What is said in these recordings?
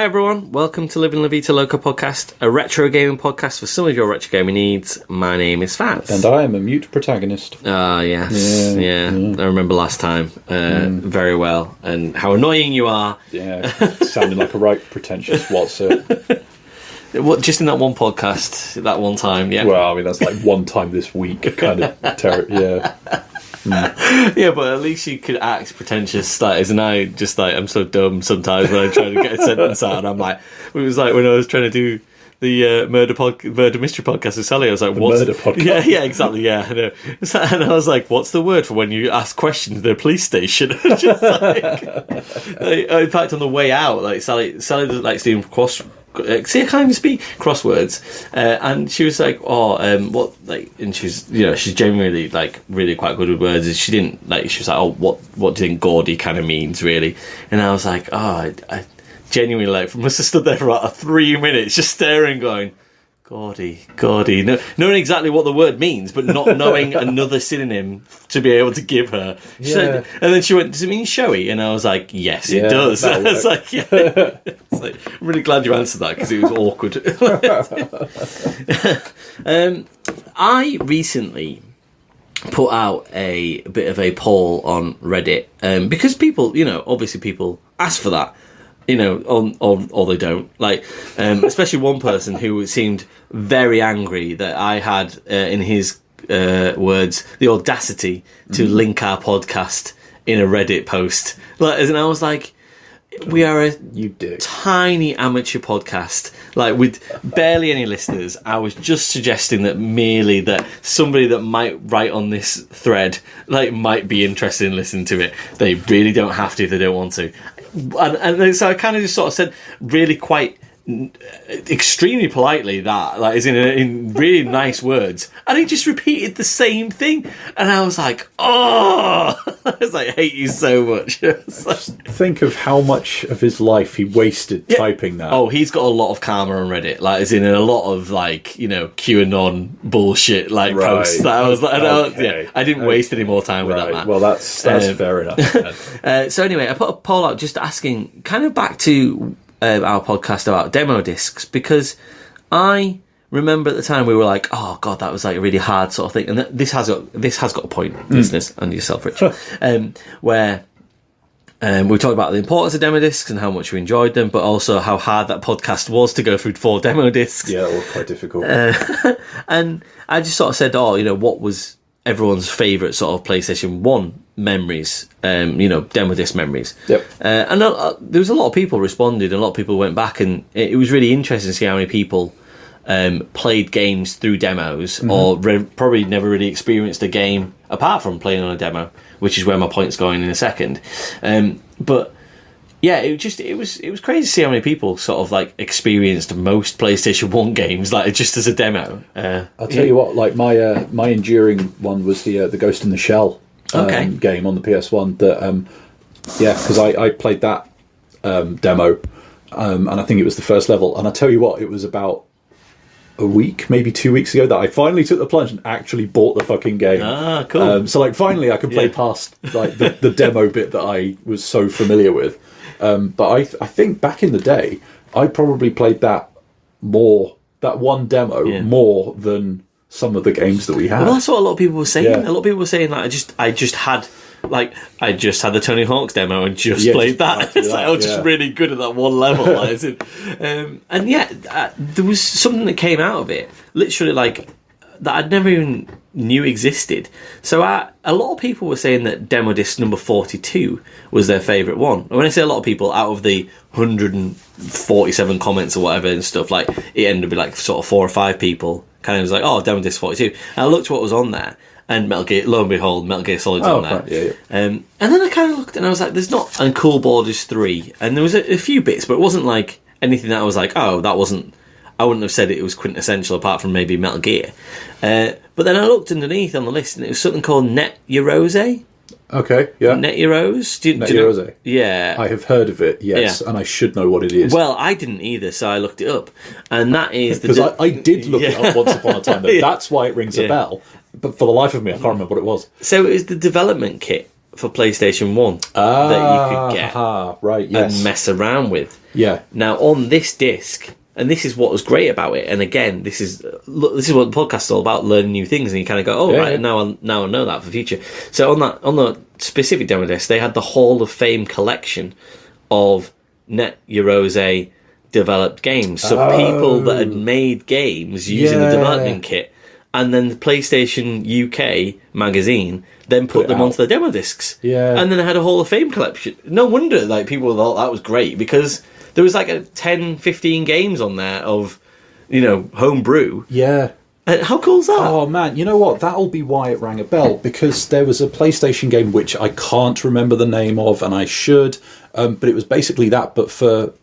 everyone. Welcome to Living La Vita Loca podcast, a retro gaming podcast for some of your retro gaming needs. My name is Fazz. And I am a mute protagonist. Yes. Yeah. I remember last time very well. And how annoying you are. Yeah, sounding like a right pretentious what's-it. What, just in that one podcast, that one time, yeah? Well, I mean, that's like one time this week, kind of, yeah. Yeah, but at least you could act pretentious, like, isn't I? Just like, I'm so dumb sometimes when I try to get a sentence out, and I'm like, it was like when I was trying to do the murder mystery podcast with Sally, I was like, what's murder podcast? Yeah, exactly, yeah, I know. And I was like, what's the word for when you ask questions at the police station? Just like, in fact, on the way out, like, Sally doesn't like doing I can't even speak crosswords, and she was like, what, like, and she's, you know, she's genuinely like really quite good with words, and she didn't like, she was like, what do you think gaudy kind of means, really? And I was like, I genuinely, like, must have stood there for about 3 minutes just staring, going, gaudy, knowing exactly what the word means, but not knowing another synonym to be able to give her. Said, and then she went, does it mean showy? And I was like, yes, it does. I was like, yeah. It's like, I'm really glad you answered that, because it was awkward. I recently put out a bit of a poll on Reddit, because people, you know, obviously people ask for that. You know, or they don't. Like, especially one person who seemed very angry that I had, in his words, the audacity to link our podcast in a Reddit post. Like, and I was like, we are a tiny amateur podcast, like, with barely any listeners. I was just suggesting that merely that somebody that might write on this thread, like, might be interested in listening to it. They really don't have to if they don't want to. And so I kind of just sort of said really quite extremely politely that, like, is in really nice words, and he just repeated the same thing, and I was like, I was like, I hate you so much. Like, think of how much of his life he wasted typing that. Oh, he's got a lot of karma on Reddit, like, as in a lot of, like, you know, QAnon bullshit, like, posts that I was like, I didn't waste any more time with that, man. Well, that's fair enough. So anyway, I put a poll out just asking, kind of back to our podcast about demo discs, because I remember at the time we were like, oh god, that was like a really hard sort of thing, and this has got a point, listeners, and yourself, Rich, where we talked about the importance of demo discs and how much we enjoyed them, but also how hard that podcast was to go through 4 demo discs. Yeah, it was quite difficult. And I just sort of said, you know, what was everyone's favourite sort of PlayStation 1 memories, you know, demo disc memories. Yep. And there was a lot of people responded, and a lot of people went back, and it was really interesting to see how many people played games through demos, or probably never really experienced a game apart from playing on a demo, which is where my point's going in a second. But yeah, it was crazy to see how many people sort of like experienced most PlayStation 1 games like just as a demo. I'll tell you what, like my enduring one was the Ghost in the Shell game on the PS1. That because I played that demo, and I think it was the first level. And I tell you what, it was about a week, maybe 2 weeks ago, that I finally took the plunge and actually bought the fucking game. Ah, cool. So like finally I could play past like the demo bit that I was so familiar with. But I think back in the day, I probably played that one demo more than some of the games that we had. Well, that's what a lot of people were saying. Yeah. A lot of people were saying that I just had the Tony Hawk's demo and just played that. It's like, I was just really good at that one level. And there was something that came out of it, literally, like, that I'd never even knew existed. So a lot of people were saying that demo disc number 42 was their favourite one. And when I say a lot of people, out of the 147 comments or whatever and stuff, like, it ended up being like sort of 4 or 5 people kind of was like, demo disc 42. And I looked what was on there, and Metal Gear, lo and behold, Metal Gear Solid's on there. Right, yeah. And then I kind of looked and I was like, there's not, and Cool Borders 3, and there was a few bits, but it wasn't like anything that I was like, that wasn't, I wouldn't have said it was quintessential apart from maybe Metal Gear. But then I looked underneath on the list, and it was something called Net Yaroze. Okay, yeah. Net Yaroze? Net Yaroze? Yeah. I have heard of it, yes, and I should know what it is. Well, I didn't either, so I looked it up. And that is... Because I did look it up once upon a time, though. That's why it rings a bell. But for the life of me, I can't remember what it was. So it was the development kit for PlayStation 1 that you could get right, yes. and mess around with. Yeah. Now, on this disc, and this is what was great about it, and again, this is what the podcast is all about, learning new things, and you kind of go, now I know that for the future. So on the specific demo disc, they had the Hall of Fame collection of Net Yaroze developed games. So people that had made games using the development kit, and then the PlayStation UK magazine then put them onto the demo discs. Yeah. And then I had a Hall of Fame collection. No wonder like people thought that was great, because there was like 10, 15 games on there of, homebrew. Yeah. How cool's that? Oh, man. You know what? That'll be why it rang a bell, because there was a PlayStation game which I can't remember the name of, and I should, but it was basically that, but for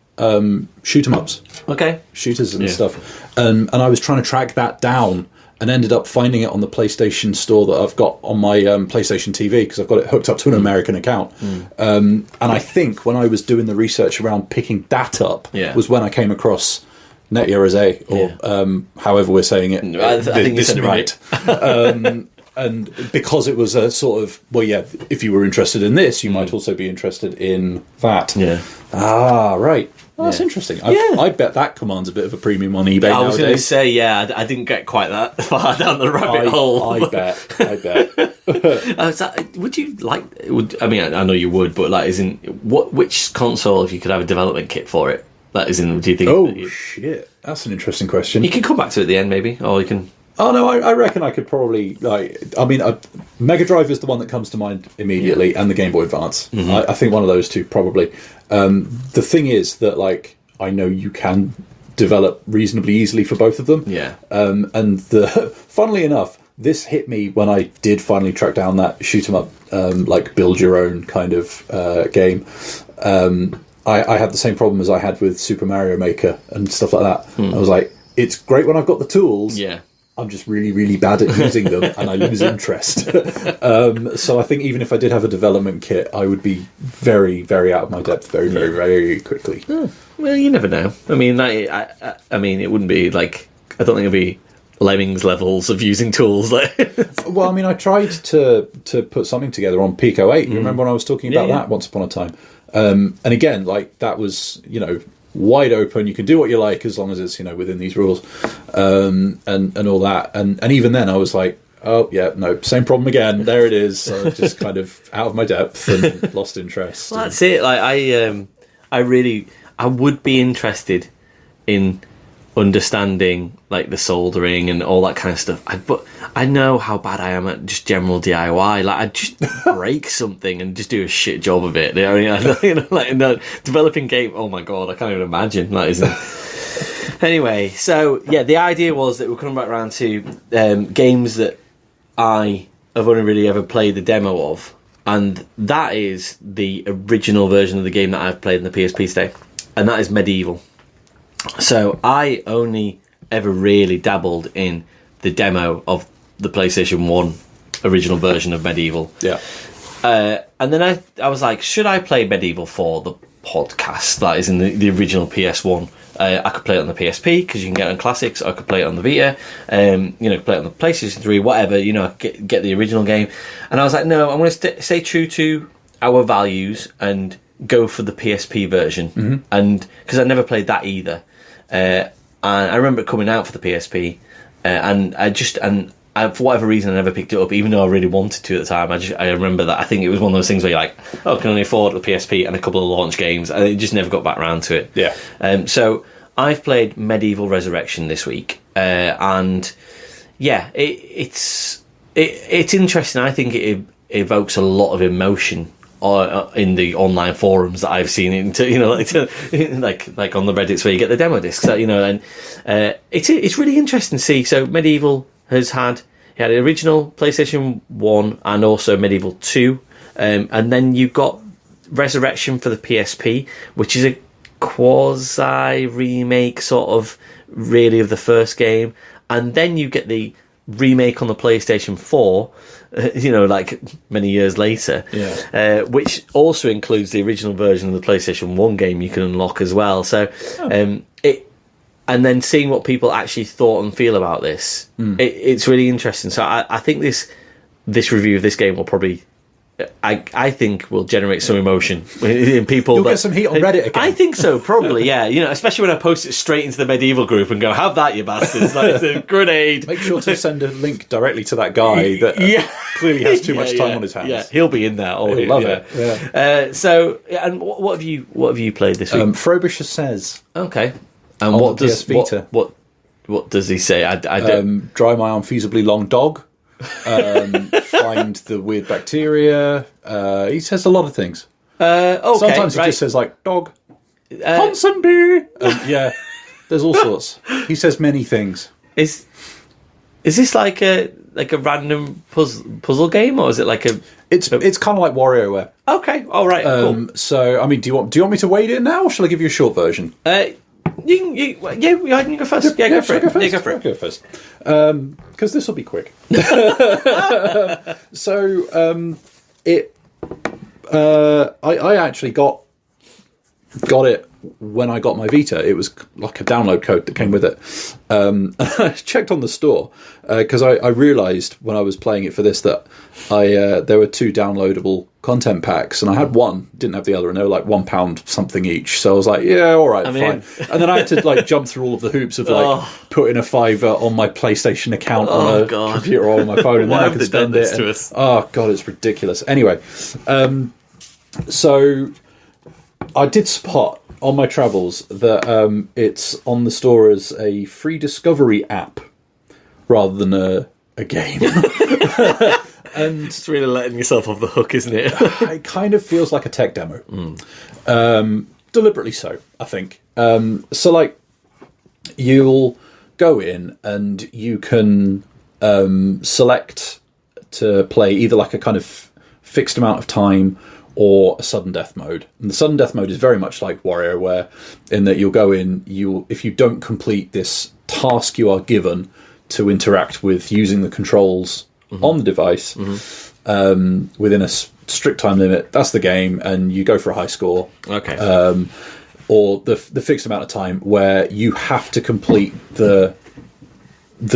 shoot 'em ups. Okay. Shooters and stuff. And I was trying to track that down and ended up finding it on the PlayStation store that I've got on my PlayStation TV, because I've got it hooked up to an American account. And I think when I was doing the research around picking that up was when I came across Net Yaroze, or however we're saying it. I think you said it right. And because it was a sort of, if you were interested in this, you might also be interested in that. Yeah. Ah, right. Well, that's interesting. I bet that commands a bit of a premium on eBay I was going to nowadays. say, I didn't get quite that far down the rabbit hole. I bet. Would you like? I mean, I know you would, but like, which console, if you could have a development kit for it, that is in? Do you think? Oh shit, that's an interesting question. You can come back to it at the end, maybe, or you can. Oh no, I reckon I could probably Mega Drive is the one that comes to mind immediately, and the Game Boy Advance. I think one of those two probably. The thing is that I know you can develop reasonably easily for both of them. Yeah. And funnily enough, this hit me when I did finally track down that shoot 'em up, build your own kind of game. I had the same problem as I had with Super Mario Maker and stuff like that. I was like, it's great when I've got the tools. Yeah. I'm just really, really bad at using them, and I lose interest. So I think even if I did have a development kit, I would be very, very out of my depth very, very, very quickly. Well, you never know. I mean, I mean, it wouldn't be like, I don't think it'd be Lemmings levels of using tools. Well, I mean, I tried to put something together on Pico 8. You remember when I was talking about that once upon a time? And again, that was, wide open. You can do what you like as long as it's within these rules, and all that. And even then, I was like, oh yeah, no, same problem again. There it is. So I was just kind of out of my depth and lost interest. Well, that's it. Like I would be interested in understanding the soldering and all that kind of stuff. But I know how bad I am at just general DIY. I'd just break something and just do a shit job of it. Developing game. Oh my god, I can't even imagine. Anyway, so the idea was that we're coming back around to games that I have only really ever played the demo of, and that is the original version of the game that I've played in the PSP state, and that is Medieval. So I only ever really dabbled in the demo of the PlayStation 1 original version of Medieval. Yeah. And then I was like, should I play Medieval for the podcast that is in the original PS1? I could play it on the PSP because you can get it on classics. I could play it on the Vita. Play it on the PlayStation 3, whatever. Get the original game. And I was like, no, I'm going to stay true to our values and go for the PSP version. And because I never played that either. And I remember it coming out for the PSP, and for whatever reason I never picked it up, even though I really wanted to at the time. I remember that I think it was one of those things where you're like, I can only afford the PSP and a couple of launch games, and it just never got back around to it. Yeah. So I've played Medieval Resurrection this week, and it's interesting. I think it evokes a lot of emotion in the online forums that I've seen like on the Reddits where you get the demo discs, and it's really interesting to see. So Medieval had the original PlayStation 1 and also Medieval 2, and then you got Resurrection for the PSP, which is a quasi remake sort of really of the first game, and then you get the remake on the PlayStation 4, many years later, which also includes the original version of the PlayStation 1 game you can unlock as well. So and then seeing what people actually thought and feel about this, it's really interesting. So I think this review of this game will probably I think will generate some emotion in people. You'll get some heat on Reddit again. I think so, probably, yeah. Especially when I post it straight into the medieval group and go, "Have that, you bastards!" Like it's a grenade. Make sure to send a link directly to that guy that clearly has too much time on his hands. Yeah, he'll be in there. He'll love it. Yeah. So, and what have you played this week? Frobisher Says. Okay. And on what does PS Vita. What does he say? I don't. Dry my unfeasibly long dog. Find the weird bacteria. He says a lot of things. Okay, sometimes he just says like dog, Ponsonby. Yeah, there's all sorts. He says many things. Is this like a random puzzle game, or is it like a? It's kind of like WarioWare. Okay, all right, cool. So I mean, do you want me to wade in now, or shall I give you a short version? You can go first. Yeah, go for it. Go first. Because this will be quick. So I actually got it when I got my Vita. It was like a download code that came with it. I checked on the store because I realised when I was playing it for this that there were 2 downloadable content packs, and I had one, didn't have the other, and they were like £1 something each. So I was like, yeah, all right, fine. And then I had to like jump through all of the hoops of like putting a $5 on my PlayStation account on a computer or on my phone, and then I could spend it. Oh god, it's ridiculous. Anyway, so I did spot on my travels that it's on the store as a free discovery app rather than a game. And it's really letting yourself off the hook, isn't it? It kind of feels like a tech demo. Deliberately so, I think. So like you'll go in and you can select to play either like a kind of fixed amount of time or a sudden death mode. And the sudden death mode is very much like WarioWare in that you'll go in, if you don't complete this task you are given to interact with using the controls on the device within a strict time limit, that's the game, and you go for a high score. Okay. Or the fixed amount of time where you have to complete the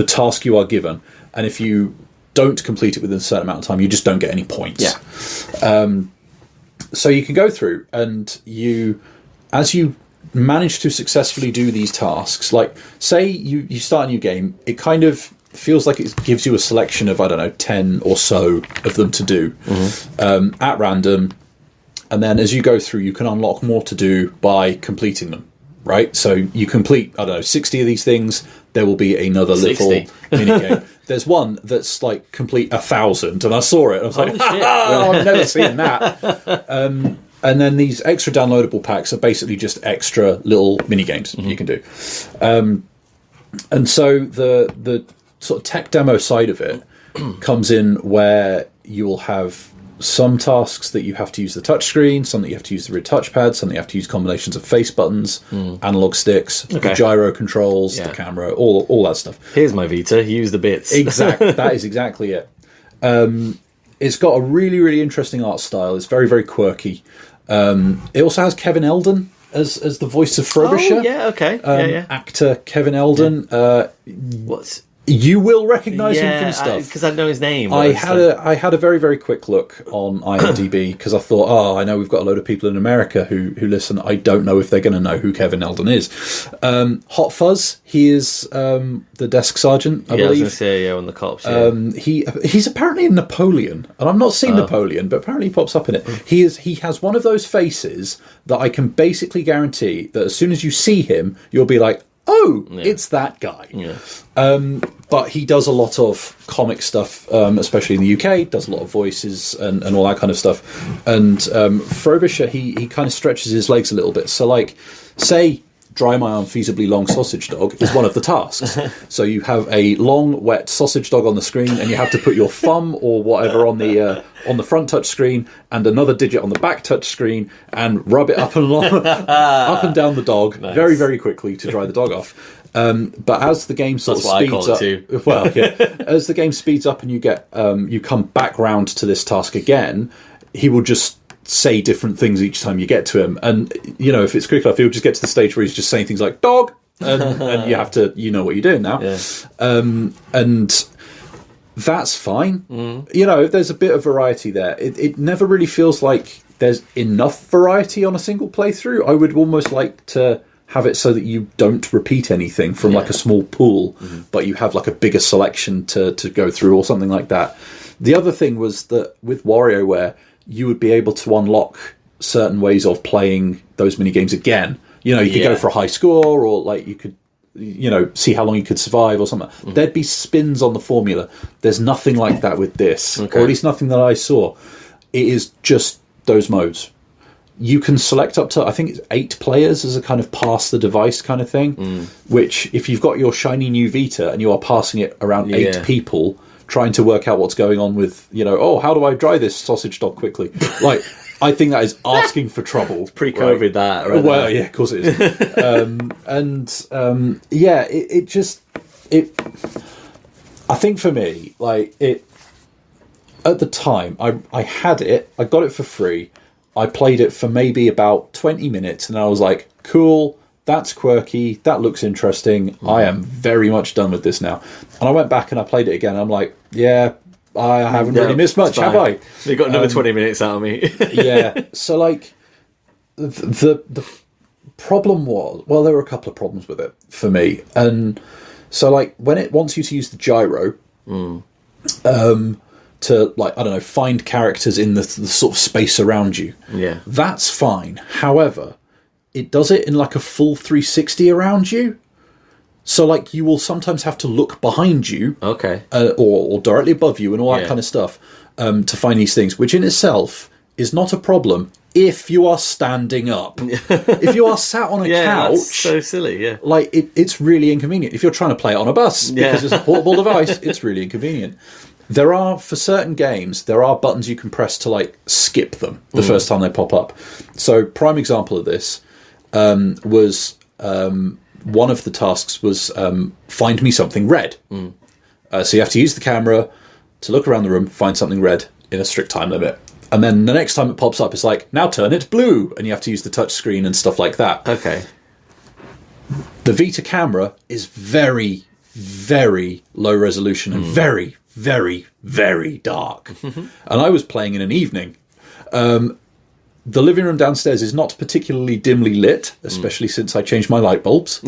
task you are given, and if you don't complete it within a certain amount of time, you just don't get any points. Yeah. So you can go through, and as you manage to successfully do these tasks, like say you start a new game, it kind of feels like it gives you a selection of, I don't know, 10 or so of them to do at random. And then as you go through, you can unlock more to do by completing them, right? So you complete, I don't know, 60 of these things, there will be another 60. little mini-game. There's one that's like complete 1,000, and I saw it, and I was like, well, I've never seen that. And then these extra downloadable packs are basically just extra little mini-games you can do. And so the sort of tech demo side of it comes in where you will have some tasks that you have to use the touchscreen, some that you have to use the rear touchpad, some that you have to use combinations of face buttons, analog sticks, the gyro controls, the camera, all that stuff. Here's my Vita, use the bits. Exactly, that is exactly it. It's got a really, really interesting art style. It's very, very quirky. It also has Kevin Eldon as the voice of Frobisher. Oh, yeah, okay. Actor Kevin Eldon. What's... You will recognise him from stuff because I know his name. I had a very, very quick look on IMDb because I thought, I know we've got a load of people in America who listen. I don't know if they're going to know who Kevin Eldon is. Hot Fuzz, he is the desk sergeant, I believe. I was going to say, on the cops. Yeah. He's apparently in Napoleon, and I've not seen Napoleon, but apparently he pops up in it. He has one of those faces that I can basically guarantee that as soon as you see him, you'll be like, it's that guy. Yeah. But he does a lot of comic stuff, especially in the UK, does a lot of voices and all that kind of stuff. And Frobisher, he kind of stretches his legs a little bit. So, like, say, dry my unfeasibly long sausage dog is one of the tasks. So you have a long, wet sausage dog on the screen, and you have to put your thumb or whatever on the front touch screen and another digit on the back touch screen and rub it up and up and down the dog very, very quickly to dry the dog off. But as the game sort of speeds up, as the game speeds up and you get you come back round to this task again, he will just say different things each time you get to him. And you know, if it's quick enough, he'll just get to the stage where he's just saying things like "dog," and you have to, you know what you're doing now. Yeah. And that's fine. You know, if there's a bit of variety there, it never really feels like there's enough variety on a single playthrough. I would almost like to have it so that you don't repeat anything from like a small pool, but you have like a bigger selection to go through or something like that. The other thing was that with WarioWare, you would be able to unlock certain ways of playing those mini games again. You know, you could go for a high score, or like you could, you know, see how long you could survive or something. There'd be spins on the formula. There's nothing like that with this, or at least nothing that I saw. It is just those modes. You can select up to, I think it's 8 players as a kind of pass the device kind of thing, which if you've got your shiny new Vita and you are passing it around 8 people, trying to work out what's going on with, you know, oh, how do I dry this sausage dog quickly? Like, I think that is asking for trouble. It's pre-COVID, right? That, right? Well, yeah, of course it is. It just... I think for me, like, it... At the time, I had it, I got it for free, I played it for maybe about 20 minutes, and I was like, cool, that's quirky, that looks interesting, I am very much done with this now. And I went back and I played it again, and I'm like, yeah, I haven't really missed much, have I? You got another 20 minutes out of me. Yeah, so like, the problem was, well, there were a couple of problems with it for me. And so like, when it wants you to use the gyro, to, like, I don't know, find characters in the sort of space around you. Yeah. That's fine. However, it does it in like a full 360 around you. So, like, you will sometimes have to look behind you. Okay. Or directly above you and all that kind of stuff to find these things, which in itself is not a problem if you are standing up. If you are sat on a couch... That's so silly, yeah. Like, it's really inconvenient. If you're trying to play it on a bus, because it's a portable device, it's really inconvenient. There are, for certain games, there are buttons you can press to, like, skip them the first time they pop up. So, prime example of this was one of the tasks was find me something red. So you have to use the camera to look around the room, find something red in a strict time limit. And then the next time it pops up, it's like, now turn it blue. And you have to use the touch screen and stuff like that. Okay. The Vita camera is very, very low resolution and very, very, very dark. And I was playing in an evening. The living room downstairs is not particularly dimly lit, especially since I changed my light bulbs.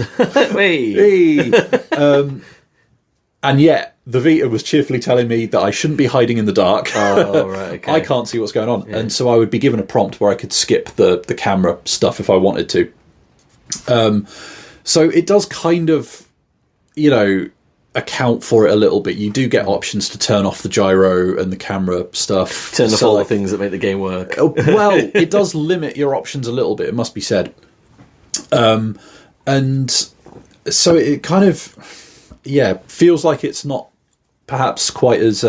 And yet, the Vita was cheerfully telling me that I shouldn't be hiding in the dark. Oh, right, okay. I can't see what's going on. Yeah. And so I would be given a prompt where I could skip the camera stuff if I wanted to. So it does kind of, you know, account for it a little bit. You do get options to turn off the gyro and the camera stuff. Turn off all the things that make the game work. Well, it does limit your options a little bit, it must be said. And so it kind of, feels like it's not perhaps quite as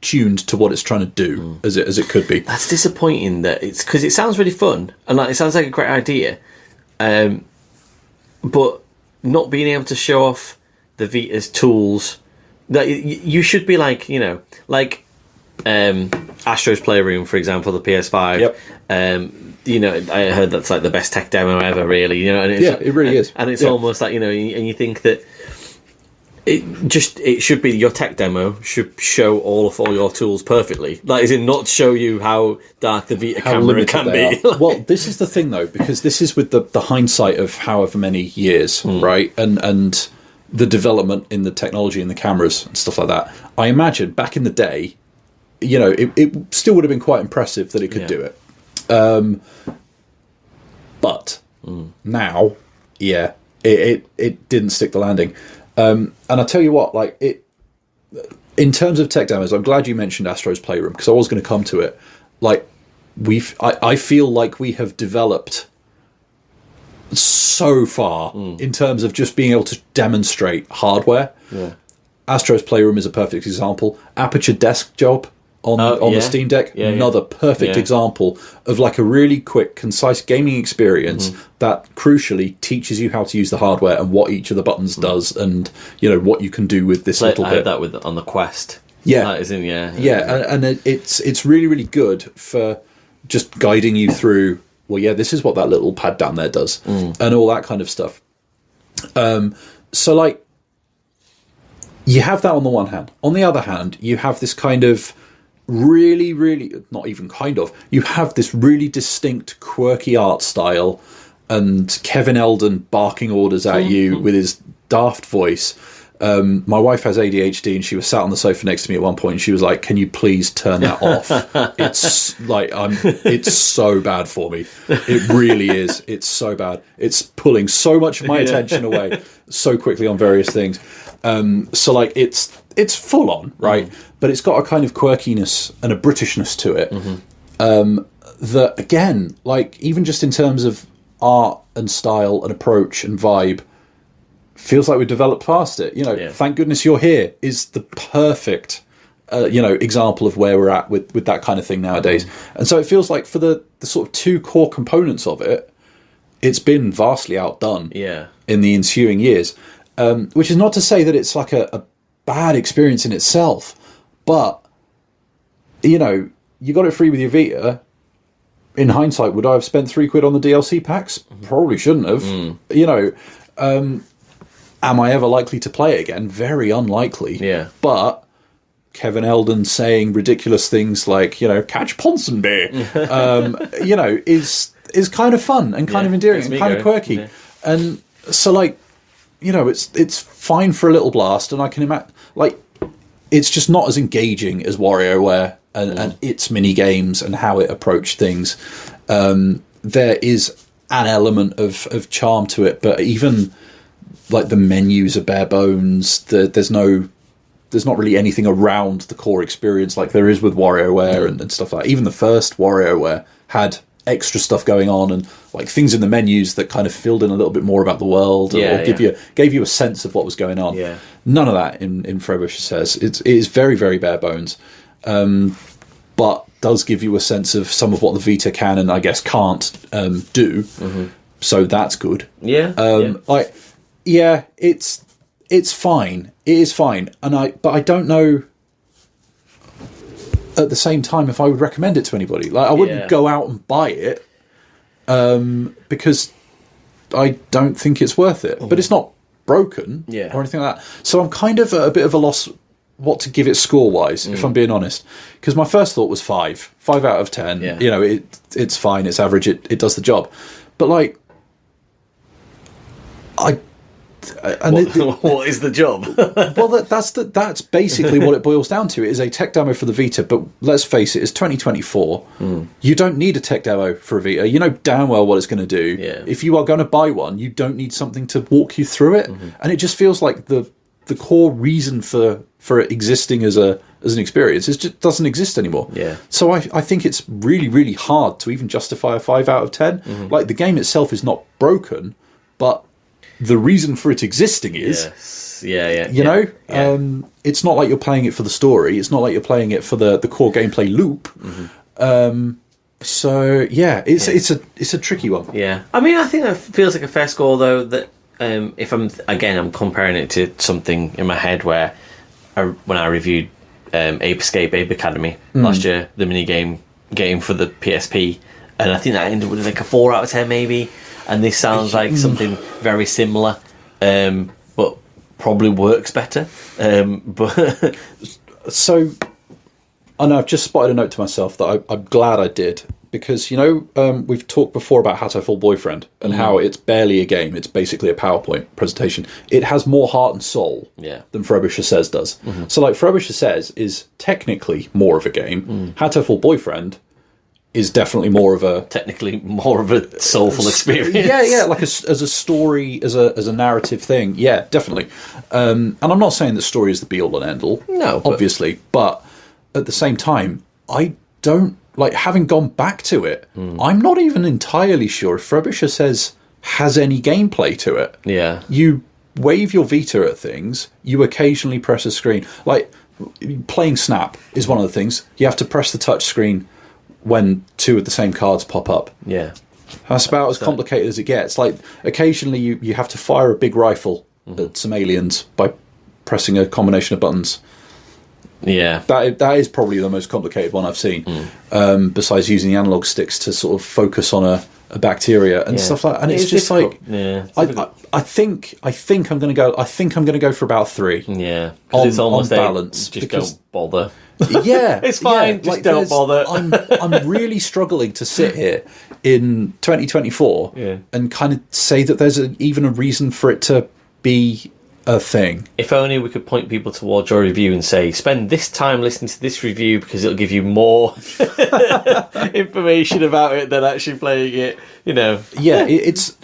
tuned to what it's trying to do as it could be. That's disappointing, that it's because it sounds really fun and like it sounds like a great idea, but not being able to show off the Vita's tools, that you should be like, you know, like Astro's Playroom, for example, the PS5. Yep. You know, I heard that's like the best tech demo ever, really. You know, and it really is. And it's almost like, you know, and you think that it should be your tech demo should show all your tools perfectly. Like, is it not show you how dark the Vita camera can be? Well, this is the thing though, because this is with the hindsight of however many years, right? And the development in the technology and the cameras and stuff like that. I imagine back in the day, you know, it still would have been quite impressive that it could do it. But now, it didn't stick the landing. And I'll tell you what, like, in terms of tech demos, I'm glad you mentioned Astro's Playroom, because I was going to come to it. Like, I feel like we have developed so far in terms of just being able to demonstrate hardware. Astro's Playroom is a perfect example. Aperture Desk Job on the Steam Deck, another perfect example of like a really quick, concise gaming experience that crucially teaches you how to use the hardware and what each of the buttons does, and you know what you can do with this little bit. I had that on the Quest. That is in and it's really, really good for just guiding you through. Well, this is what that little pad down there does, and all that kind of stuff. So, like, you have that on the one hand. On the other hand, you have this kind of really, really, not even kind of, you have this really distinct, quirky art style, and Kevin Eldon barking orders at you with his daft voice. My wife has ADHD, and she was sat on the sofa next to me at one point, and she was like, "Can you please turn that off?" It's like it's so bad for me. It really is. It's so bad. It's pulling so much of my attention away so quickly on various things. So like it's full on, right? But it's got a kind of quirkiness and a Britishness to it. That again, like even just in terms of art and style and approach and vibe, feels like we've developed past it. Thank goodness you're here is the perfect example of where we're at with that kind of thing nowadays. And so it feels like for the sort of two core components of it, it's been vastly outdone in the ensuing years. Which is not to say that it's like a bad experience in itself, but you got it free with your Vita. In hindsight, would I have spent £3 on the DLC packs? Probably shouldn't have. Am I ever likely to play it again? Very unlikely. Yeah. But Kevin Eldon saying ridiculous things like, catch Ponsonby, is kind of fun and kind of endearing and kind of quirky. Yeah. And so, like, it's fine for a little blast, and I can imagine, like, it's just not as engaging as WarioWare and its mini games and how it approached things. There is an element of charm to it, but even like the menus are bare bones. There's not really anything around the core experience like there is with WarioWare and stuff like that. Even the first WarioWare had extra stuff going on and like things in the menus that kind of filled in a little bit more about the world or gave you a sense of what was going on. Yeah. None of that in Frobisher Says. It is very, very bare bones, but does give you a sense of some of what the Vita can and I guess can't do. So that's good. It's fine. It is fine, but I don't know at the same time if I would recommend it to anybody. Like I wouldn't go out and buy it because I don't think it's worth it. But it's not broken or anything like that. So I'm kind of at a bit of a loss what to give it score wise, if I'm being honest. Because my first thought was 5 out of 10. It's fine. It's average. It does the job. But like what is the job? Well, that's basically what it boils down to. It is a tech demo for the Vita, but let's face it, it's 2024. You don't need a tech demo for a Vita. You know damn well what it's going to do. If you are going to buy one, you don't need something to walk you through it. And it just feels like the core reason for it existing as an experience just doesn't exist anymore. So I think it's really, really hard to even justify a 5 out of 10. Like the game itself is not broken, but the reason for it existing is, it's not like you're playing it for the story. It's not like you're playing it for the core gameplay loop. It's a tricky one. Yeah, I mean, I think that feels like a fair score, though. That if I'm comparing it to something in my head where when I reviewed Ape Escape, Ape Academy last year, the mini game for the PSP, and I think that ended with like a 4 out of 10 maybe. And this sounds like something very similar, but probably works better. So, I know I've just spotted a note to myself that I'm glad I did. Because, we've talked before about Hatoful Boyfriend and how it's barely a game. It's basically a PowerPoint presentation. It has more heart and soul than Frobisher Says does. So, like, Frobisher Says is technically more of a game. Hatoful Boyfriend is definitely technically more of a soulful experience. Like as a story, as a narrative thing. Yeah, definitely. And I'm not saying that story is the be all and end all. No, obviously, but at the same time, I don't like having gone back to it. I'm not even entirely sure if Frobisher Says has any gameplay to it. Yeah, you wave your Vita at things. You occasionally press a screen. Like playing Snap is one of the things. You have to press the touch screen when 2 of the same cards pop up. Yeah. That's about as complicated as it gets. Like, occasionally you have to fire a big rifle at some aliens by pressing a combination of buttons. Yeah. That is probably the most complicated one I've seen, besides using the analog sticks to sort of focus on a bacteria and stuff like that. And it's just difficult. I think I'm going to go for about 3. Yeah. Because it's almost on balance. Just don't bother. Yeah, it's fine. Yeah, just don't bother. I'm really struggling to sit here in 2024 and kind of say that there's even a reason for it to be a thing. If only we could point people towards your review and say, spend this time listening to this review because it'll give you more information about it than actually playing it. Yeah, it's.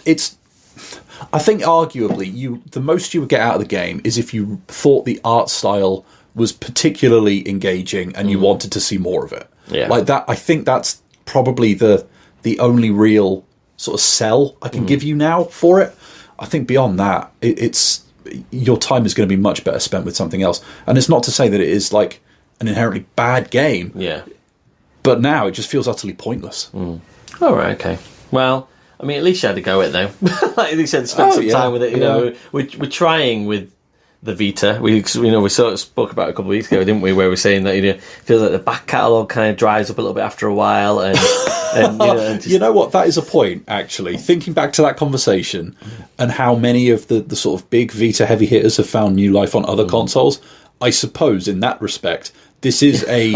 I think arguably the most you would get out of the game is if you thought the art style was particularly engaging and you wanted to see more of it. Yeah. Like that, I think that's probably the only real sort of sell I can give you now for it. I think beyond that, it's your time is going to be much better spent with something else. And it's not to say that it is like an inherently bad game. Yeah. But now it just feels utterly pointless. All right, okay. Well, I mean, at least you had to go it though. Like, at least you had to spend some time with it. We're trying with the Vita. We sort of spoke about it a couple of weeks ago, didn't we? Where we're saying that it feels like the back catalogue kind of dries up a little bit after a while, and you know what? That is a point, actually. Thinking back to that conversation and how many of the sort of big Vita heavy hitters have found new life on other consoles, I suppose in that respect, this is a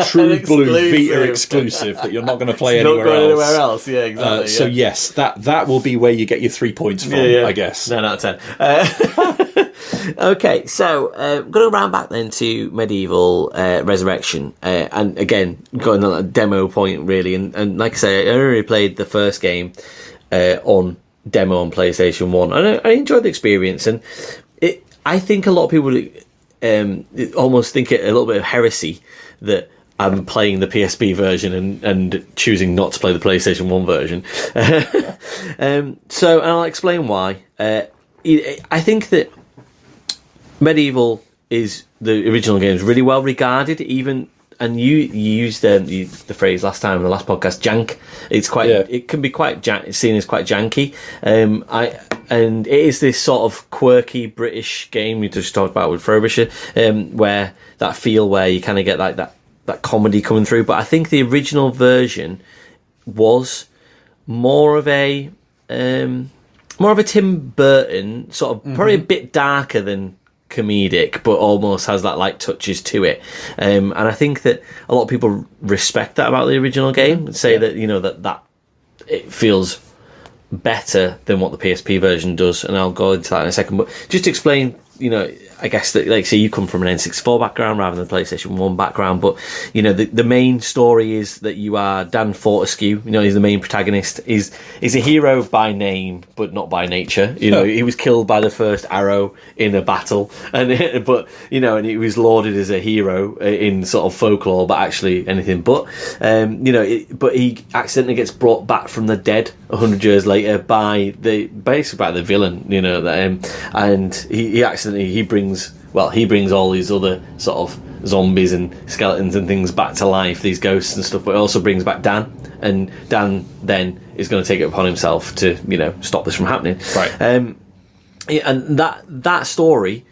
true blue Vita exclusive that you're not going to play anywhere else. Yeah, exactly. So yes, that will be where you get your 3 points from, I guess. 9 out of 10. Okay, so I'm going to round back then to Medieval Resurrection, and again going on a demo point really, and like I say, I only played the first game on demo on PlayStation 1, and I enjoyed the experience, and I think a lot of people almost think it a little bit of heresy that I'm playing the PSP version and choosing not to play the PlayStation 1 version. So I'll explain why. I think that Medieval is the original game is really well regarded, even, and you used the phrase last time in the last podcast, jank. It's quite it can be quite seen as quite janky. And it is this sort of quirky British game we just talked about with Frobisher, where that feel where you kind of get like that comedy coming through. But I think the original version was more of a Tim Burton sort of, probably a bit darker than comedic, but almost has that light touches to it. And I think that a lot of people respect that about the original game and say that that it feels better than what the PSP version does, and I'll go into that in a second. But just to explain, I guess that, like, say you come from an N64 background rather than a PlayStation 1 background, but the main story is that you are Dan Fortesque. He's the main protagonist. He's a hero by name, but not by nature. He was killed by the first arrow in a battle, and he was lauded as a hero in sort of folklore, but actually anything but. But he accidentally gets brought back from the dead 100 years later by the villain. And he brings all these other sort of zombies and skeletons and things back to life, these ghosts and stuff, but it also brings back Dan, and Dan then is going to take it upon himself to stop this from happening, right? And that story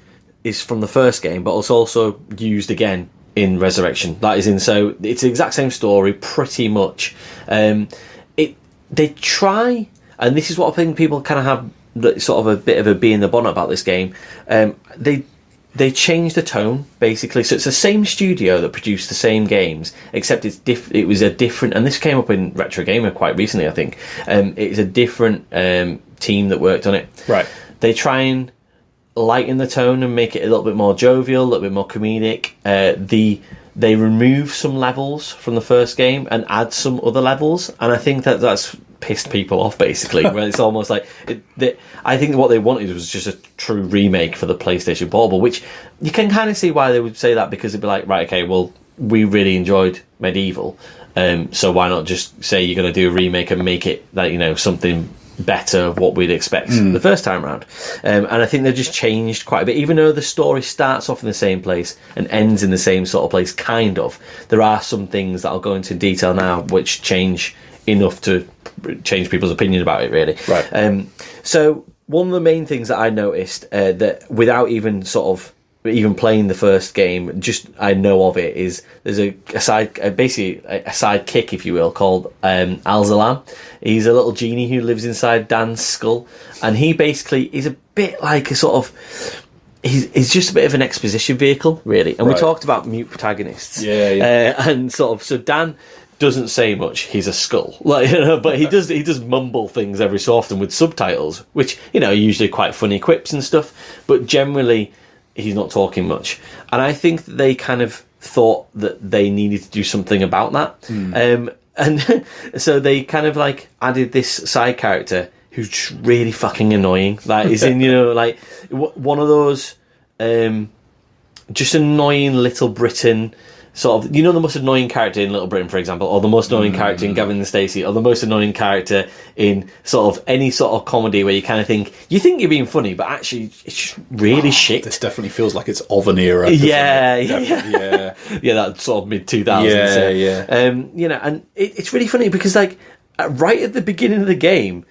is from the first game, but it's also used again in Resurrection. That is in, so it's the exact same story pretty much. They try, and this is what I think people kind of have sort of a bit of a bee in the bonnet about this game. They changed the tone, basically. So it's the same studio that produced the same games, except it was a different, and this came up in Retro Gamer quite recently, I think. It's a different team that worked on it. Right. They try and lighten the tone and make it a little bit more jovial, a little bit more comedic. They remove some levels from the first game and add some other levels, and I think that's pissed people off, basically. Where it's almost like I think what they wanted was just a true remake for the PlayStation Portable, which you can kind of see why they would say that, because it'd be like, right, okay, well, we really enjoyed Medieval, so why not just say you're going to do a remake and make it like something better of what we'd expect the first time around. And I think they've just changed quite a bit, even though the story starts off in the same place and ends in the same sort of place, kind of. There are some things that I'll go into detail now which change enough to change people's opinion about it, really. Right. So one of the main things that I noticed that without even sort of even playing the first game, just I know of it, is there's a sidekick, if you will, called Alzalam. He's a little genie who lives inside Dan's skull, and he basically is a bit like a sort of... He's just a bit of an exposition vehicle, really. And we talked about mute protagonists. And sort of... So Dan doesn't say much. He's a skull, but he does mumble things every so often with subtitles, which are usually quite funny quips and stuff. But generally, he's not talking much. And I think that they kind of thought that they needed to do something about that. And so they kind of like added this side character who's just really fucking annoying. Like, is in like one of those just annoying Little Britain. Sort of, the most annoying character in Little Britain, for example, or the most annoying character in Gavin and Stacey, or the most annoying character in sort of any sort of comedy where you kind of think you're being funny, but actually it's just really shit. This definitely feels like it's of an era. Yeah, that sort of mid 2000s. And it's really funny because like right at the beginning of the game,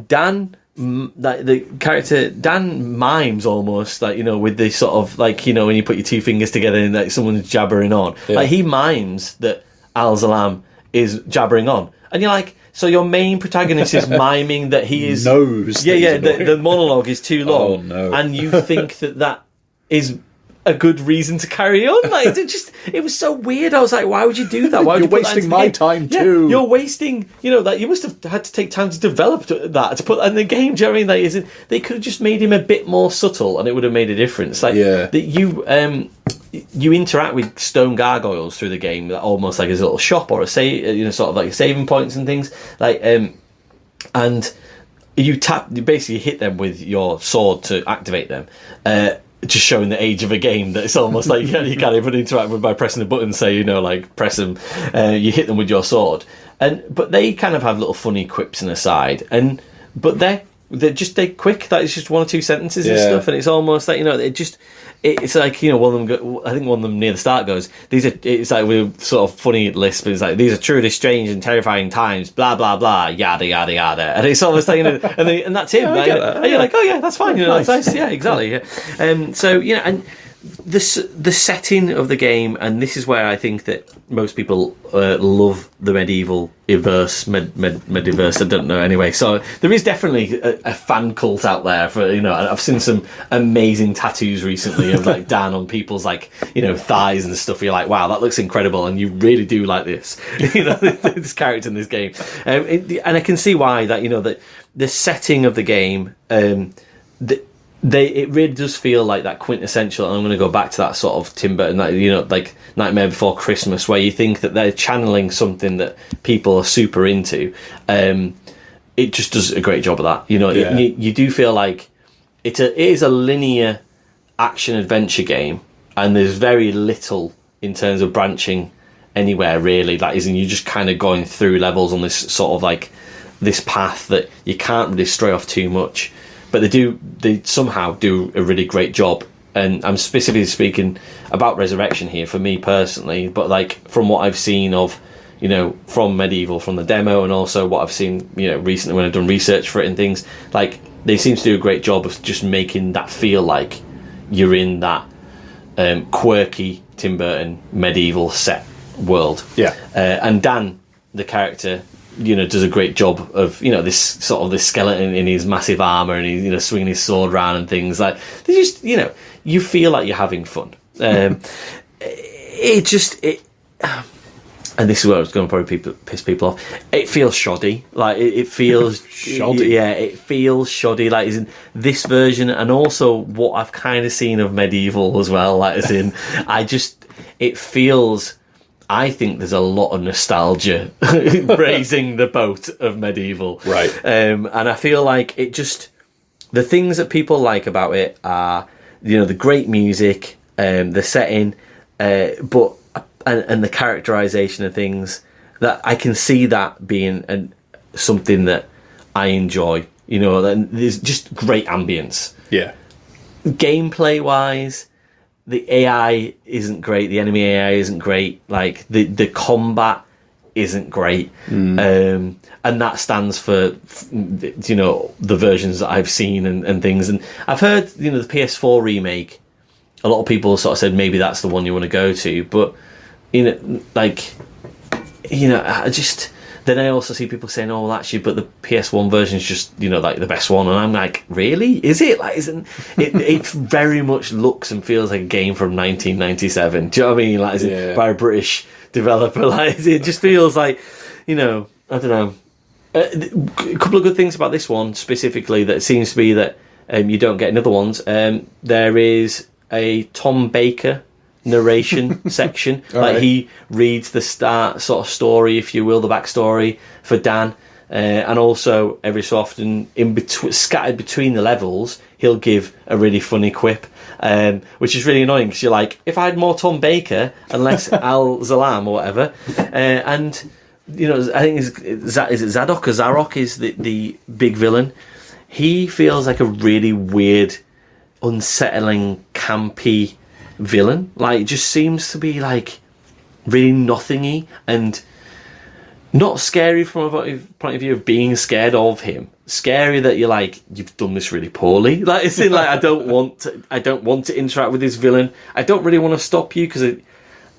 Dan. Like the character Dan mimes almost like with this sort of like when you put your two fingers together and like someone's jabbering on, like he mimes that Alzalam is jabbering on, and you're like, so your main protagonist is miming that he is knows the monologue is too long. Oh, no. And you think that is a good reason to carry on. Like it was so weird. I was like, why would you do that? Why would you're you put wasting my time too? You're wasting, that you must have had to take time to develop that to put that in the game. Do you know what I mean? Like, they could have just made him a bit more subtle, and it would have made a difference. Like that you interact with stone gargoyles through the game, almost like as a little shop or a sort of like saving points and things. Like and you basically hit them with your sword to activate them. Just showing the age of a game, that it's almost like you can't even interact with by pressing the button. Say like press them, you hit them with your sword, but they kind of have little funny quips and aside, but they're quick. That is just one or two sentences and stuff, and it's almost like it's like one of them. I think one of them near the start goes, it's like with sort of funny lisp. It's like, these are truly strange and terrifying times. Blah blah blah. Yada yada yada. And it's almost like and that's him. And you're like, oh yeah, that's fine. That's nice. Yeah, exactly. Yeah. So and the setting of the game, and this is where I think that most people love the medieval Mediverse. I don't know anyway. So there is definitely a fan cult out there for I've seen some amazing tattoos recently of like Dan on people's like thighs and stuff. You're like, wow, that looks incredible, and you really do like this this character in this game, and I can see why that that the setting of the game it really does feel like that quintessential, and I'm going to go back to that sort of Tim Burton, like Nightmare Before Christmas, where you think that they're channeling something that people are super into. It just does a great job of that. You do feel like it is a linear action adventure game, and there's very little in terms of branching anywhere really. That isn't, you're just kind of going through levels on this sort of like this path that you can't really stray off too much. But they somehow do a really great job, and I'm specifically speaking about Resurrection here for me personally. But like from what I've seen of, from Medieval, from the demo, and also what I've seen, recently when I've done research for it and things, like they seem to do a great job of just making that feel like you're in that quirky Tim Burton medieval set world. Yeah, and Dan, the character, does a great job of this sort of this skeleton in his massive armor, and he's swinging his sword around and things like. They just you feel like you're having fun. And this is where I was going to probably piss people off. It feels shoddy. Like it feels shoddy. Yeah, it feels shoddy. Like, as in this version, and also what I've kind of seen of Medieval as well. Like, as in, it feels. I think there's a lot of nostalgia raising the boat of Medieval. Right. And I feel like the things that people like about it are, the great music, the setting, but the characterization of things, that I can see that being something that I enjoy. And there's just great ambience. Yeah. Gameplay wise, the AI isn't great. The enemy AI isn't great. Like the combat isn't great, and that stands for the versions that I've seen and things. And I've heard the PS4 remake a lot of people sort of said maybe that's the one you want to go to, but I just. Then I also see people saying, "Oh, well, actually, but the PS1 version is just, like the best one." And I'm like, "Really? Is it? Like, isn't it? It very much looks and feels like a game from 1997. Do you know what I mean? Like, by a British developer. Like, it just feels like, I don't know. A couple of good things about this one specifically that seems to be that you don't get in other ones. There is a Tom Baker narration section. Right. He reads the start sort of story, if you will, the backstory for Dan, and also every so often scattered between the levels he'll give a really funny quip, which is really annoying because you're like, if I had more Tom Baker and less Al Zalam or whatever, and I think is it Zadok or Zarok is the big villain. He feels like a really weird, unsettling, campy villain. Like, it just seems to be like really nothingy and not scary from a point of view of being scared of him. Scary that you're like, you've done this really poorly. Like, it's in like, I don't want to interact with this villain. I don't really want to stop you because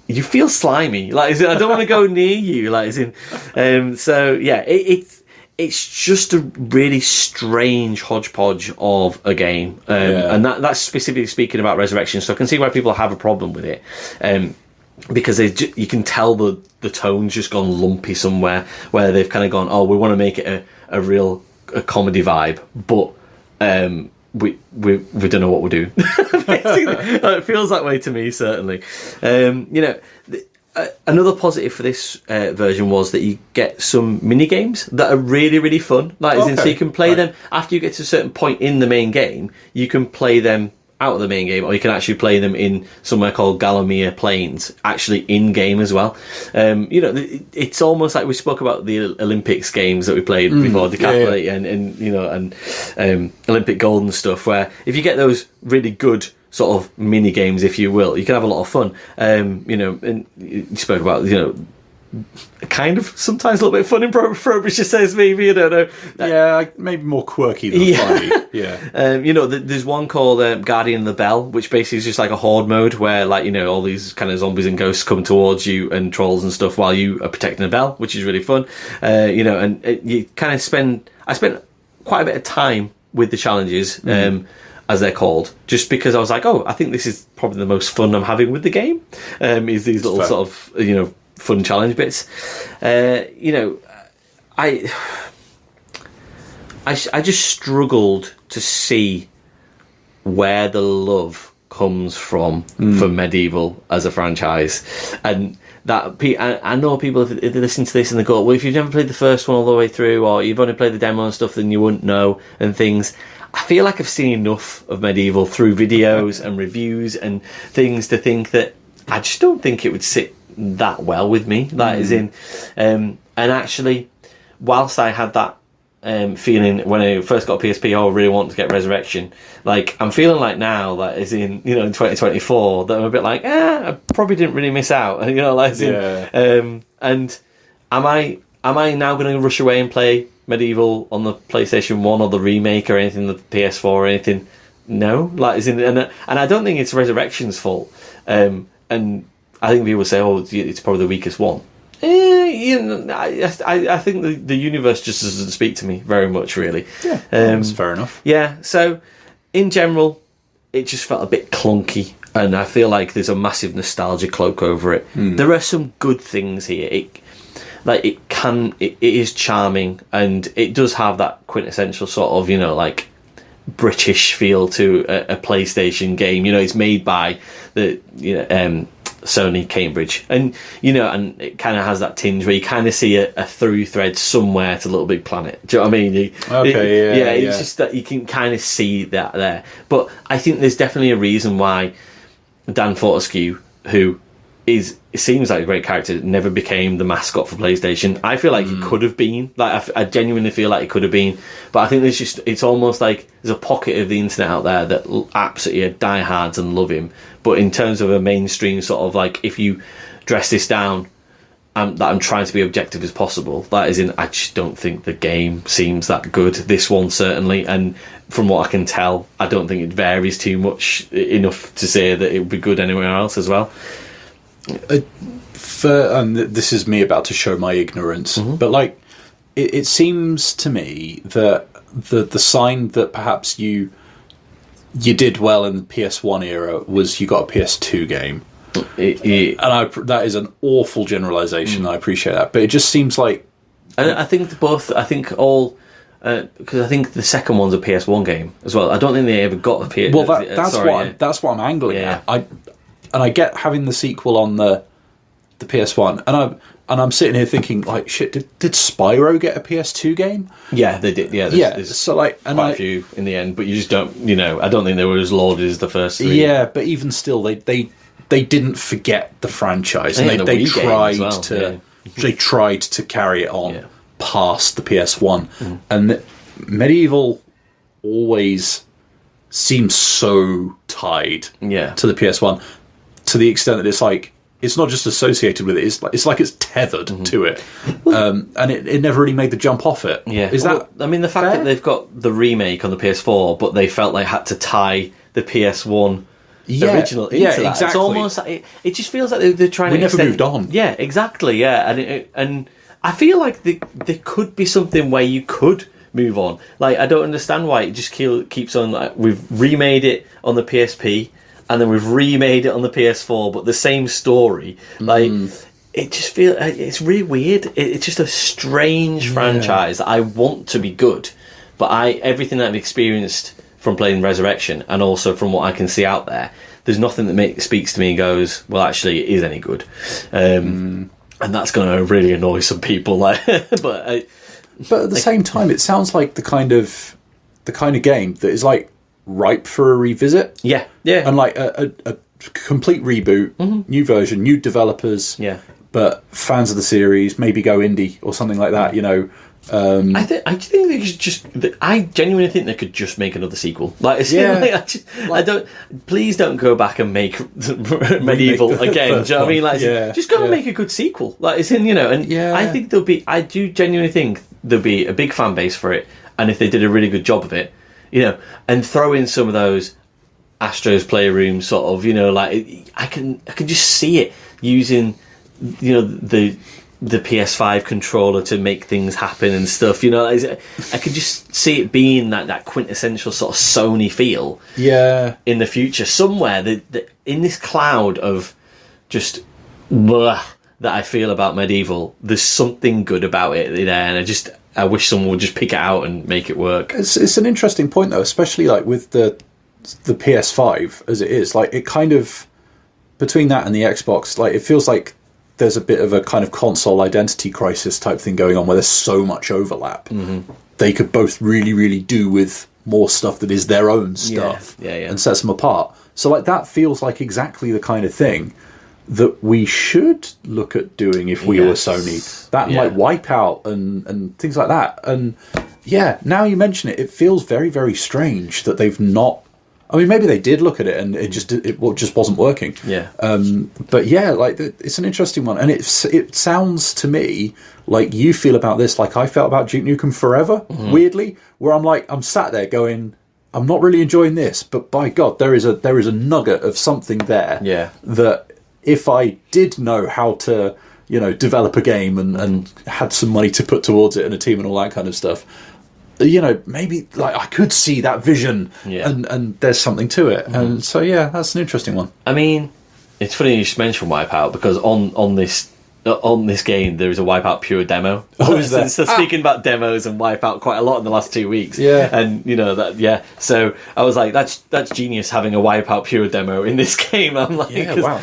you feel slimy. Like, I don't want to go near you. Like, so yeah, it's just a really strange hodgepodge of a game, and that's specifically speaking about Resurrection. So I can see why people have a problem with it, because you can tell the tone's just gone lumpy somewhere, where they've kind of gone, oh, we want to make it a real comedy vibe, but we don't know what we're doing. It feels that way to me, certainly. Another positive for this version was that you get some mini games that are really, really fun. So you can play them after you get to a certain point in the main game. You can play them out of the main game, or you can actually play them in somewhere called Galamia Plains, actually in game as well. It's almost like we spoke about the Olympics games that we played before, Decathlete and Olympic gold and stuff. Where if you get those really good sort of mini games, if you will, you can have a lot of fun. And you spoke about kind of sometimes a little bit fun in Frobisher Says, maybe, I don't know. Maybe more quirky than funny. There's one called Guardian of the Bell, which basically is just like a horde mode where all these kind of zombies and ghosts come towards you and trolls and stuff while you are protecting the bell, which is really fun. And you kind of I spent quite a bit of time with the challenges, as they're called, just because I was like, I think this is probably the most fun I'm having with the game, is these little sort of, fun challenge bits. I just struggled to see where the love comes from for Medieval as a franchise, and that I know people, if they listen to this and they go, well, if you've never played the first one all the way through, or you've only played the demo and stuff, then you wouldn't know, and things. I feel like I've seen enough of Medieval through videos and reviews and things to think that I just don't think it would sit that well with me. And actually, whilst I had that feeling when I first got a PSP, I really want to get Resurrection. I'm feeling like now that is in 2024 that I'm a bit like, I probably didn't really miss out. And am I now going to rush away and play Medieval on the PlayStation 1 or the remake or anything, the PS4 or anything? No, and I don't think it's Resurrection's fault. And I think people say, it's probably the weakest one. I think the universe just doesn't speak to me very much, really. Yeah, that's fair enough. Yeah, so in general, it just felt a bit clunky, and I feel like there's a massive nostalgia cloak over it. There are some good things here. It is charming, and it does have that quintessential sort of, British feel to a PlayStation game. It's made by the Sony Cambridge, and and it kind of has that tinge where you kind of see a through thread somewhere to Little Big Planet. Do you know what I mean? It's just that you can kind of see that there. But I think there's definitely a reason why Dan Fortesque, who seems like a great character, never became the mascot for PlayStation. I feel like he could have been. I genuinely feel like it could have been. But I think it's almost like there's a pocket of the internet out there that absolutely are diehards and love him. But in terms of a mainstream sort of if you dress this down, I'm trying to be objective as possible. That is I just don't think the game seems that good. This one certainly, and from what I can tell, I don't think it varies too much enough to say that it would be good anywhere else as well. And this is me about to show my ignorance, but like, it seems to me that the sign that perhaps you did well in the PS1 era was you got a PS2 game. And that is an awful generalisation. I appreciate that, but it just seems like I think both. I think all because I think the second one's a PS1 game as well. I don't think they ever got a PS. Well, that's what I'm angling at. I get having the sequel on the PS1, and I'm sitting here thinking like, shit, did Spyro get a PS2 game? Yeah, they did. Yeah, there's so like, and quite a few in the end, but you just don't. I don't think they were as lauded as the first three. Yeah, but even still, they didn't forget the franchise, and they tried to carry it on past the PS1, and Medieval always seems so tied to the PS1 to the extent that it's like it's not just associated with it; it's like it's tethered to it, and it never really made the jump off it. Yeah, that? I mean, the fact that they've got the remake on the PS4, but they felt they had to tie the PS1. Original into that. Exactly. It's almost like it just feels like they're trying to never moved on. Yeah, exactly. Yeah, and I feel like there could be something where you could move on. Like, I don't understand why it just keeps on. Like, we've remade it on the PSP, and then we've remade it on the PS4, but the same story. Like, it just feels it's really weird. It's just a strange franchise that I want to be good, but everything that I've experienced from playing Resurrection, and also from what I can see out there's nothing that speaks to me and goes, well, actually, it is any good. And that's going to really annoy some people. Like, but at the same time, it sounds like the kind of game that is like ripe for a revisit. Yeah, and like a complete reboot, new version, new developers. Yeah, but fans of the series maybe go indie or something like that. I think they should just. I genuinely think they could just make another sequel. Like, I don't. Please don't go back and make Medieval again. Do you know what I mean? Like, just go and make a good sequel. Like, it's in. I think there'll be. I do genuinely think there'll be a big fan base for it, and if they did a really good job of it, and throw in some of those Astro's Playroom sort of, like, I can just see it using, the PS5 controller to make things happen and stuff. I could just see it being that quintessential sort of Sony feel. Yeah. In the future, somewhere that in this cloud of just blah that I feel about Medieval, there's something good about it there, and I wish someone would just pick it out and make it work. It's an interesting point though, especially like with the PS5 as it is. Like, it kind of, between that and the Xbox, like, it feels like there's a bit of a kind of console identity crisis type thing going on where there's so much overlap. They could both really, really do with more stuff that is their own stuff and sets them apart. So like, that feels like exactly the kind of thing that we should look at doing if we were Sony. That and like Wipeout and things like that. And now you mention it, it feels very, very strange that they've not. I mean, maybe they did look at it and it just wasn't working. Yeah. But like, it's an interesting one, and it sounds to me like you feel about this like I felt about Duke Nukem Forever. Weirdly, where I'm sat there going, I'm not really enjoying this, but by God, there is a nugget of something there. Yeah. That if I did know how to, develop a game and had some money to put towards it and a team and all that kind of stuff. Maybe like I could see that vision, and there's something to it, and so that's an interesting one. I mean, it's funny you should mention Wipeout, because on this game there is a Wipeout Pure demo. Oh, is there? So speaking about demos and Wipeout quite a lot in the last 2 weeks, and that So I was like, that's genius having a Wipeout Pure demo in this game. I'm like, wow.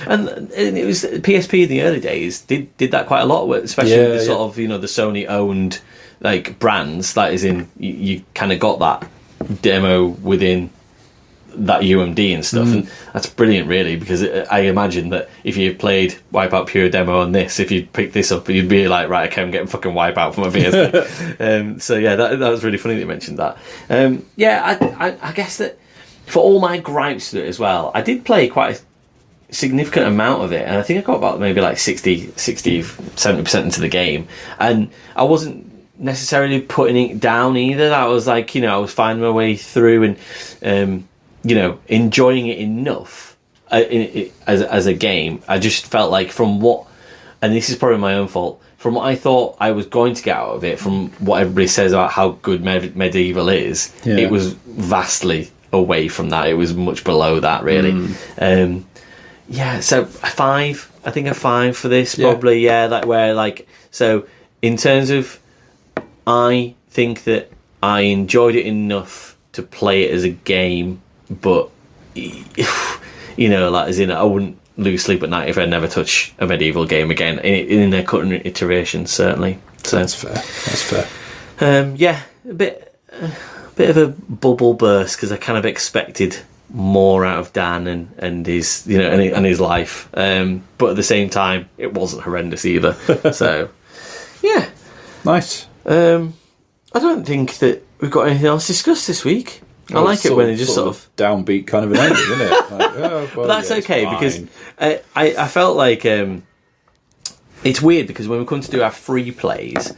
and it was PSP in the early days did that quite a lot, especially with the sort of the Sony owned like brands. That is in you kind of got that demo within that UMD and stuff, and that's brilliant, really, because I imagine that if you played Wipeout Pure demo on this, if you picked this up, you'd be like, right, okay, I'm getting fucking Wipeout for my PSP. So that was really funny that you mentioned that. I guess that for all my gripes to it as well, I did play quite significant amount of it, and I think I got about maybe like 70% into the game, and I wasn't necessarily putting it down either. I was like, I was finding my way through and enjoying it enough as a game. I just felt like and this is probably my own fault, from what I thought I was going to get out of it, from what everybody says about how good Medieval is, it was vastly away from that. It was much below that, really. So a 5. I think a 5 for this, probably. So in terms of, I think that I enjoyed it enough to play it as a game, but as in, I wouldn't lose sleep at night if I never touch a Medieval game again in their current iteration, certainly. So that's fair. A bit of a bubble burst, because I kind of expected more out of Dan and his and his life, but at the same time it wasn't horrendous either. So yeah, nice. I don't think that we've got anything else to discuss this week. I like it when it just sort of downbeat kind of an ending, isn't it? But that's okay, because I felt like it's weird, because when we come to do our free plays,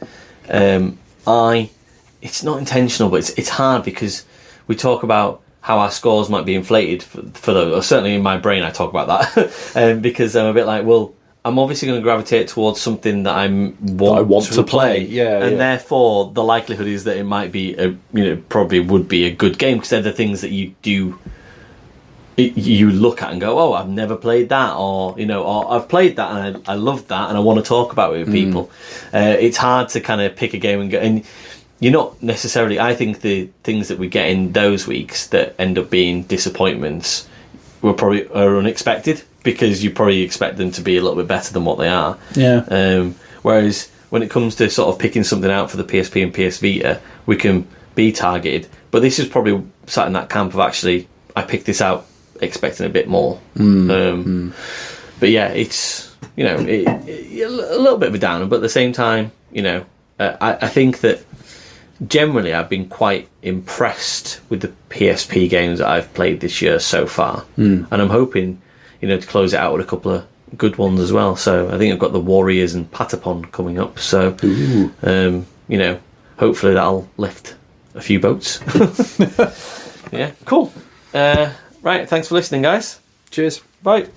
it's not intentional, but it's hard, because we talk about how our scores might be inflated for those, or certainly in my brain I talk about that, because I'm a bit like, well, I'm obviously going to gravitate towards something that I want to play. And therefore the likelihood is that it might be probably would be a good game, because they're the things that you look at and go, oh, I've never played that, or I've played that and I loved that and I want to talk about it with people. It's hard to kind of pick a game and go, and you're not necessarily, I think the things that we get in those weeks that end up being disappointments are unexpected, because you probably expect them to be a little bit better than what they are. Whereas when it comes to sort of picking something out for the PSP and PS Vita, we can be targeted. But this is probably sat in that camp of, actually, I picked this out expecting a bit more. But yeah, it's a little bit of a downer, but at the same time, I think that generally I've been quite impressed with the PSP games that I've played this year so far, and I'm hoping to close it out with a couple of good ones as well. So I think I've got the Warriors and Patapon coming up, so hopefully that'll lift a few boats. Yeah, cool. Right, thanks for listening, guys. Cheers. Bye.